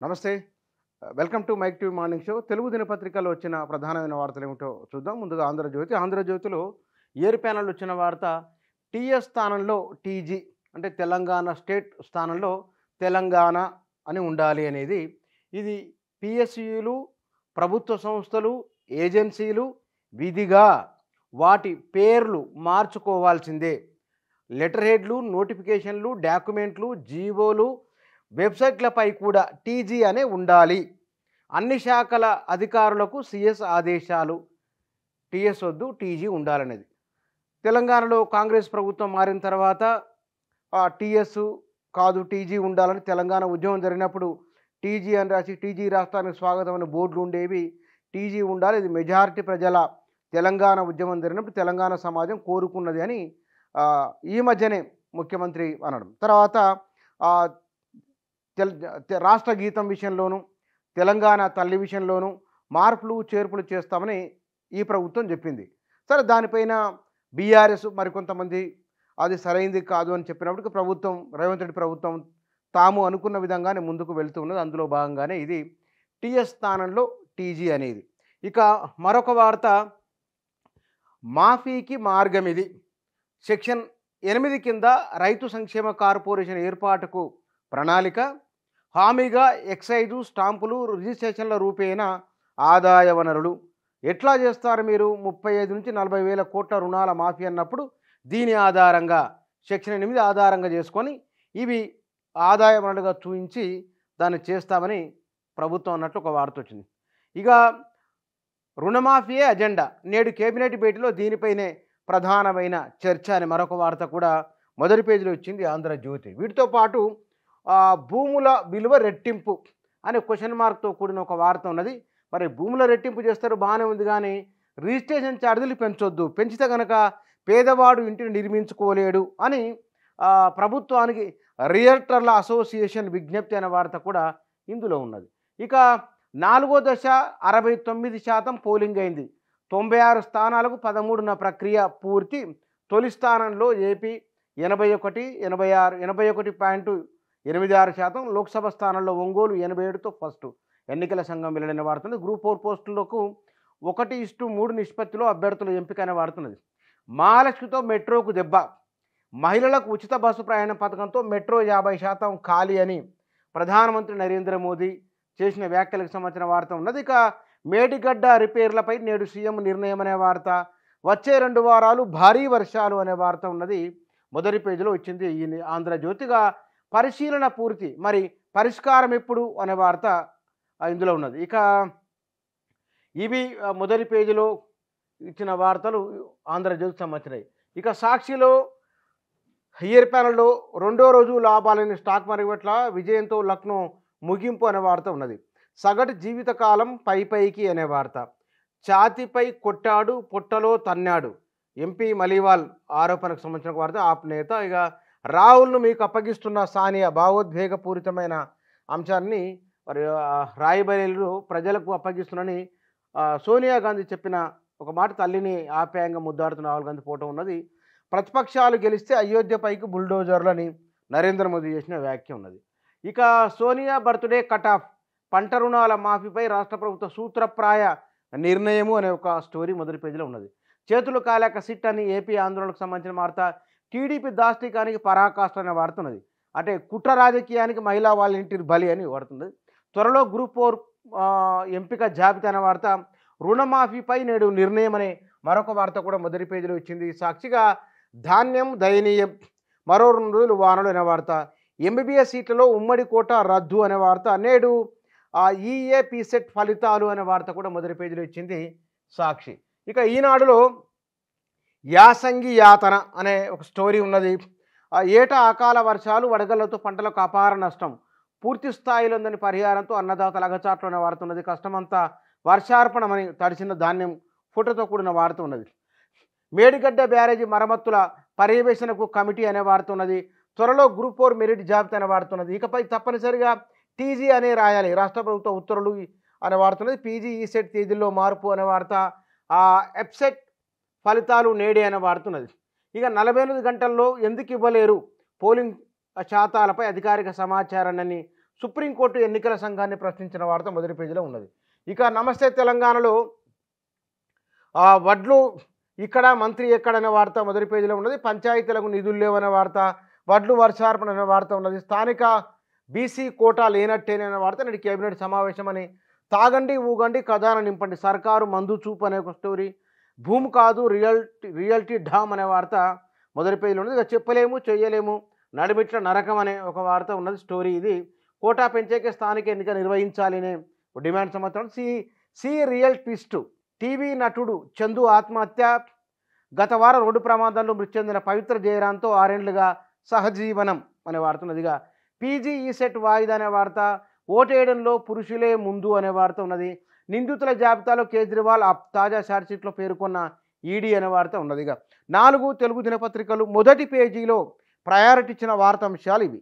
నమస్తే. Welcome to Mic TV morning show. Telugu దినపత్రికలో వచ్చిన ప్రధానమైన వార్తలు ఏమిటో చూద్దాం. ముందుగా ఆంధ్రజ్యోతి. ఆంధ్రజ్యోతిలో ఏర్ ప్యానెల్ వచ్చిన వార్త టీఎస్ స్థానంలో టీజీ అంటే తెలంగాణ స్టేట్ స్థానంలో తెలంగాణ అని ఉండాలి అనేది. ఇది పిఎస్యులు, ప్రభుత్వ సంస్థలు, ఏజెన్సీలు విధిగా వాటి పేర్లు మార్చుకోవాల్సిందే. లెటర్ హెడ్లు, నోటిఫికేషన్లు, డాక్యుమెంట్లు, జీవోలు, వెబ్సైట్లపై కూడా టీజీ అనే ఉండాలి. అన్ని శాఖల అధికారులకు సిఎస్ ఆదేశాలు. టీఎస్ వద్దు, టీజీ ఉండాలనేది. తెలంగాణలో కాంగ్రెస్ ప్రభుత్వం మారిన తర్వాత టీఎస్ కాదు టీజీ ఉండాలని తెలంగాణ ఉద్యమం జరిగినప్పుడు టీజీ అని రాసి టీజీ రాష్ట్రానికి స్వాగతం అనే బోర్డులు ఉండేవి. టీజీ ఉండాలి, ఇది మెజారిటీ ప్రజల తెలంగాణ ఉద్యమం జరిగినప్పుడు తెలంగాణ సమాజం కోరుకున్నది అని ఈ మధ్యనే ముఖ్యమంత్రి అనడం. తర్వాత రాష్ట్ర గీతం విషయంలోనూ తెలంగాణ తల్లి విషయంలోనూ మార్పులు చేర్పులు చేస్తామని ఈ ప్రభుత్వం చెప్పింది. సరే, దానిపైన బీఆర్ఎస్ మరికొంతమంది అది సరైంది కాదు అని చెప్పినప్పటికీ ప్రభుత్వం, రేవంత్ రెడ్డి ప్రభుత్వం తాము అనుకున్న విధంగానే ముందుకు వెళ్తూ ఉన్నది. అందులో భాగంగానే ఇది టీఎస్ స్థానంలో టీజీ అనేది. ఇక మరొక వార్త, మాఫీకి మార్గం ఇది. సెక్షన్ 8 కింద రైతు సంక్షేమ కార్పొరేషన్ ఏర్పాటుకు ప్రణాళిక. హామీగా ఎక్సైజు, స్టాంపులు, రిజిస్ట్రేషన్ల రూపేణా ఆదాయ వనరులు. ఎట్లా చేస్తారు మీరు? 35 నుంచి 40 వేల కోట్ల రుణాల మాఫీ అన్నప్పుడు దీని ఆధారంగా సెక్షన్ 8 ఆధారంగా చేసుకొని ఇవి ఆదాయ వనరులుగా చూపించి దాన్ని చేస్తామని ప్రభుత్వం అన్నట్లు ఒక వార్త వచ్చింది. ఇక రుణమాఫీయే అజెండా. నేడు కేబినెట్ భేటీలో దీనిపైనే ప్రధానమైన చర్చ అని మరొక వార్త కూడా మొదటి పేజీలో వచ్చింది ఆంధ్రజ్యోతి. వీటితో పాటు భూముల విలువ రెట్టింపు అనే క్వశ్చన్ మార్క్తో కూడిన ఒక వార్త ఉన్నది. మరి భూముల రెట్టింపు చేస్తారు బాగానే ఉంది, కానీ రిజిస్ట్రేషన్ ఛార్జీలు పెంచొద్దు, పెంచితే కనుక పేదవాడు ఇంటిని నిర్మించుకోలేడు అని ప్రభుత్వానికి రియల్టర్ల అసోసియేషన్ విజ్ఞప్తి అనే వార్త కూడా ఇందులో ఉన్నది. ఇక 4వ దశ 69% పోలింగ్ అయింది. 96 స్థానాలకు 13న ప్రక్రియ పూర్తి. తొలి స్థానంలో ఏపీ 81.86%. లోక్సభ స్థానంలో ఒంగోలు 87తో ఫస్ట్. ఎన్నికల సంఘం వెల్లడిన వాడుతున్నది. గ్రూప్ 4 పోస్టులకు 1:3 నిష్పత్తిలో అభ్యర్థుల ఎంపికైన వాడుతున్నది. మహాలక్ష్మితో మెట్రోకు దెబ్బ. మహిళలకు ఉచిత బస్సు ప్రయాణ పథకంతో మెట్రో 50% ఖాళీ అని ప్రధానమంత్రి నరేంద్ర మోదీ చేసిన వ్యాఖ్యలకు సంబంధించిన వార్త ఉన్నది. ఇక మేడిగడ్డ రిపేర్లపై నేడు సీఎం నిర్ణయం అనే వార్త. వచ్చే 2 వారాలు భారీ వర్షాలు అనే వార్త ఉన్నది. మొదటి పేజీలో వచ్చింది ఈ ఆంధ్రజ్యోతిగా. పరిశీలన పూర్తి, మరి పరిష్కారం ఎప్పుడు అనే వార్త ఇందులో ఉన్నది. ఇక ఇవి మొదటి పేజీలో ఇచ్చిన వార్తలు ఆంధ్రజ్యోతికి సంబంధించినవి. ఇక సాక్షిలో ఇయర్ ప్యానెల్లో 2వ రోజు లాభాలని స్టాక్ మార్కెట్ పట్ల విజయంతో లక్నో ముగింపు అనే వార్త ఉన్నది. సగటు జీవితకాలం పైకి అనే వార్త. ఛాతీపై కొట్టాడు, పొట్టలో తన్నాడు, ఎంపీ మలీవాల్ ఆరోపణకు సంబంధించిన వార్త. ఆప్ నేత. ఇక రాహుల్ను మీకు అప్పగిస్తున్న సానియా, భావోద్వేగపూరితమైన అంశాన్ని మరి రాయబరేలీలో ప్రజలకు అప్పగిస్తున్నని సోనియా గాంధీ చెప్పిన ఒక మాట. తల్లిని ఆప్యాయంగా ముద్దాడుతున్న రాహుల్ గాంధీ ఫోటో ఉన్నది. ప్రతిపక్షాలు గెలిస్తే అయోధ్యపైకి బుల్డోజర్లని నరేంద్ర మోదీ చేసిన వ్యాఖ్య ఉన్నది. ఇక సోనియా బర్త్డే కట్ ఆఫ్. పంట రుణాల మాఫీపై రాష్ట్ర ప్రభుత్వ సూత్రప్రాయ నిర్ణయము అనే ఒక స్టోరీ మొదటి పేజీలో ఉన్నది. చేతులు కాలేక సిట్ అని ఏపీ ఆందోళనకు సంబంధించిన వార్త. టీడీపీ దాష్టికానికి పరాకాష్ట అనే వాడుతున్నది. అంటే కుట్ర రాజకీయానికి మహిళా వాలంటీర్ బలి అని వాడుతుంది. త్వరలో గ్రూప్ 4 ఎంపిక జాబితా అనే వార్త. రుణమాఫీపై నేడు నిర్ణయం అనే మరొక వార్త కూడా మొదటి పేజీలో ఇచ్చింది. సాక్షిగా ధాన్యం దయనీయం, మరో 2 రోజులు వానలు అనే వార్త. ఎంబీబీఎస్ సీట్లలో ఉమ్మడి కోట రద్దు అనే వార్త. నేడు ఈఏపీ సెట్ ఫలితాలు అనే వార్త కూడా మొదటి పేజీలో ఇచ్చింది సాక్షి. ఇక ఈనాడులో యాసంగి యాతన అనే ఒక స్టోరీ ఉన్నది. ఏటా అకాల వర్షాలు, వడగళ్లతో పంటలకు అపార నష్టం, పూర్తి స్థాయిలో ఉందని పరిహారంతో అన్నదాతల అగచాట్లు అనే వార్త ఉన్నది. కష్టమంతా వర్షార్పణమని తడిసిన ధాన్యం ఫోటోతో కూడిన వార్త ఉన్నది. మేడిగడ్డ బ్యారేజీ మరమ్మతుల పర్యవేక్షణకు కమిటీ అనే వార్త ఉన్నది. త్వరలో గ్రూప్ 4 మెరిట్ జాబితా అనే వార్త ఉన్నది. ఇకపై తప్పనిసరిగా టీజీ అనే రాయాలి, రాష్ట్ర ప్రభుత్వ ఉత్తర్వులు అనే వార్త ఉన్నది. పీజీ ఈసెట్ తేదీల్లో మార్పు అనే వార్త. ఎప్సెట్ ఫలితాలు నేడే అనే వార్త ఉన్నది. ఇక 48 గంటల్లో ఎందుకు ఇవ్వలేరు పోలింగ్ శాతాలపై అధికారిక సమాచారాన్ని సుప్రీంకోర్టు ఎన్నికల సంఘాన్ని ప్రశ్నించిన వార్త మొదటి పేజీలో ఉన్నది. ఇక నమస్తే తెలంగాణలో వడ్లు ఇక్కడ మంత్రి ఎక్కడనే వార్త మొదటి పేజీలో ఉన్నది. పంచాయతీలకు నిధులు లేవనే వార్త, వడ్లు వర్షార్పణ అనే వార్త ఉన్నది. స్థానిక బీసీ కోటా లేనట్టేననే వార్త. నేడు కేబినెట్ సమావేశం అని. తాగండి ఊగండి ఖజానా నింపండి సర్కారు మందు చూపు అనే ఒక స్టోరీ. భూమి కాదు రియల్టీ డామ్ అనే వార్త మొదటి పేజీలో ఉన్నది. ఇక చెప్పలేము చేయలేము నడిమిట్ల నరకం అనే ఒక వార్త ఉన్నది స్టోరీ. ఇది కోటా పెంచేకే స్థానిక ఎన్నిక నిర్వహించాలి అనే డిమాండ్ సంవత్సరం. C real twist. టీవీ నటుడు చందు ఆత్మహత్య. గత వారం రోడ్డు ప్రమాదంలో మృతి చెందిన పవిత్ర జయరాంతో 6 ఏళ్లుగా సహజీవనం అనే వార్త ఉన్నదిగా. పీజీ ఈసెట్ వాయిదా అనే వార్త. ఓటేయడంలో పురుషులే ముందు అనే వార్త ఉన్నది. నిందితుల జాబితాలో కేజ్రీవాల్ తాజా ఛార్జ్షీట్లో పేర్కొన్న ఈడీ అనే వార్త ఉన్నదిగా. 4 తెలుగు దినపత్రికలు మొదటి పేజీలో ప్రయారిటీ ఇచ్చిన వార్తాంశాలు ఇవి.